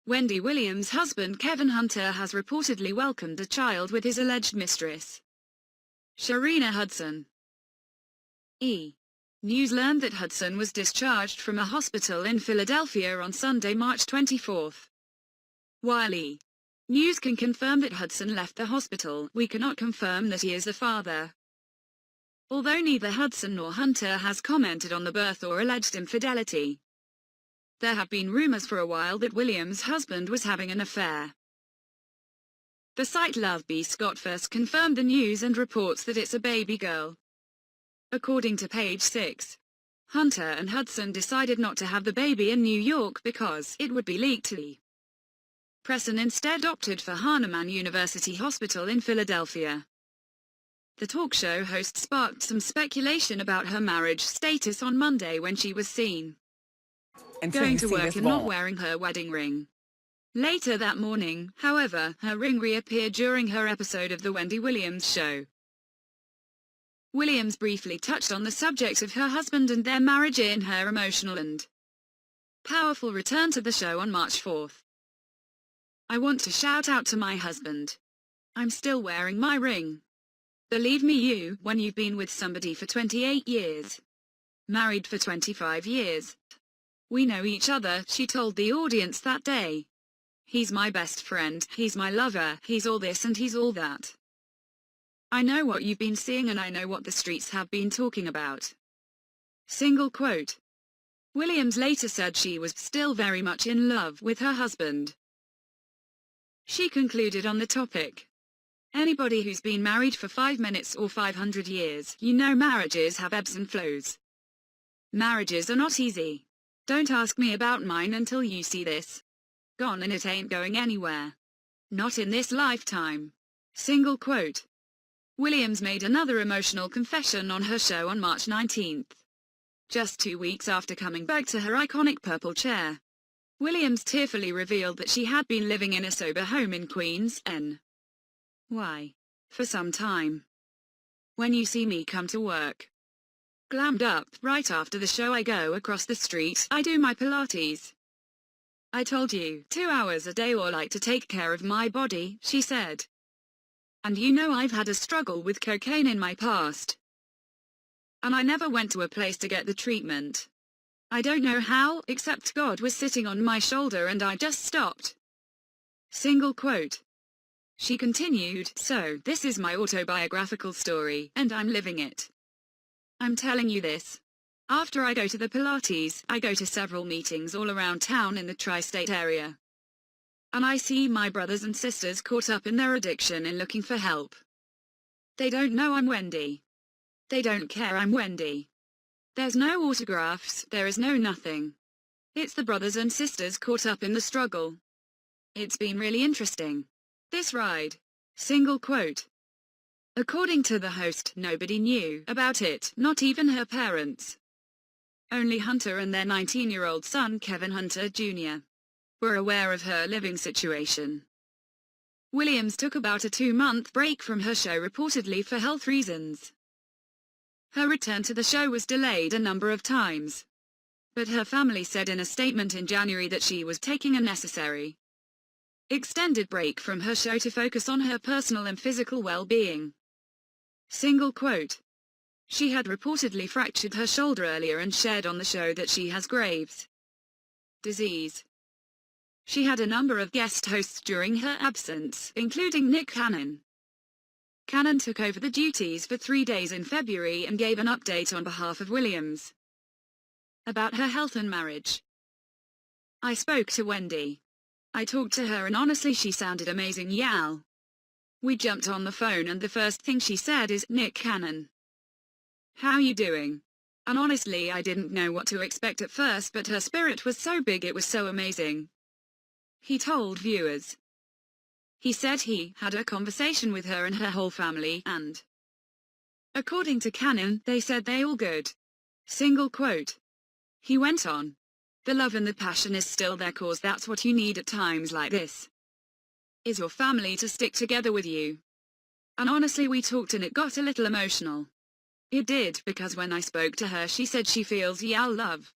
Wendy Williams' husband Kevin Hunter has reportedly welcomed a child with his alleged mistress, Sharina Hudson. News learned that Hudson was discharged from a hospital in Philadelphia on Sunday, March 24. While News can confirm that Hudson left the hospital, we cannot confirm that he is the father. Although neither Hudson nor Hunter has commented on the birth or alleged infidelity, there have been rumors for a while that Williams' husband was having an affair. The site Love B. Scott first confirmed the news and reports that it's a baby girl. According to page 6, Hunter and Hudson decided not to have the baby in New York because it would be leaked to the press and instead opted for Hahnemann University Hospital in Philadelphia. The talk show host sparked some speculation about her marriage status on Monday when she was seen going to work and not wearing her wedding ring. Later that morning, however, her ring reappeared during her episode of The Wendy Williams Show. Williams briefly touched on the subject of her husband and their marriage in her emotional and powerful return to the show on March 4. "I want to shout out to my husband. I'm still wearing my ring. Believe me, when you've been with somebody for 28 years, married for 25 years, we know each other," she told the audience that day. "He's my best friend, he's my lover, he's all this and he's all that. I know what you've been seeing and I know what the streets have been talking about." Single quote. Williams later said she was still very much in love with her husband. She concluded on the topic, "Anybody who's been married for 5 minutes or 500 years, you know marriages have ebbs and flows. Marriages are not easy. Don't ask me about mine until you see this. Gone and it ain't going anywhere. Not in this lifetime." Single quote. Williams made another emotional confession on her show on March 19. Just 2 weeks after coming back to her iconic purple chair, Williams tearfully revealed that she had been living in a sober home in Queens, NY, for some time. "When you see me come to work, glammed up, right after the show I go across the street, I do my Pilates. I told you, 2 hours a day or like to take care of my body," she said. "And you know I've had a struggle with cocaine in my past. And I never went to a place to get the treatment. I don't know how, except God was sitting on my shoulder and I just stopped." Single quote. She continued, "So, this is my autobiographical story, and I'm living it. I'm telling you this. After I go to the Pilates, I go to several meetings all around town in the tri-state area. And I see my brothers and sisters caught up in their addiction and looking for help. They don't know I'm Wendy. They don't care I'm Wendy. There's no autographs, there is no nothing. It's the brothers and sisters caught up in the struggle. It's been really interesting, this ride." Single quote. According to the host, nobody knew about it, not even her parents. Only Hunter and their 19-year-old son Kevin Hunter Jr. were aware of her living situation. Williams took about a 2-month break from her show reportedly for health reasons. Her return to the show was delayed a number of times, but her family said in a statement in January that she was taking a necessary extended break from her show to focus on her personal and physical well-being. Single quote. She had reportedly fractured her shoulder earlier and shared on the show that she has Graves' disease. She had a number of guest hosts during her absence, including Nick Cannon. Cannon took over the duties for 3 days in February and gave an update on behalf of Williams about her health and marriage. "I spoke to Wendy. I talked to her and honestly she sounded amazing, y'all. We jumped on the phone and the first thing she said is, 'Nick Cannon, how you doing?' And honestly I didn't know what to expect at first, but her spirit was so big, it was so amazing." He told viewers. He said he had a conversation with her and her whole family, and according to Cannon, they said they all good. Single quote. He went on, "The love and the passion is still there, cause that's what you need at times like this. Is your family to stick together with you. And honestly we talked and it got a little emotional. It did, because when I spoke to her she said she feels y'all love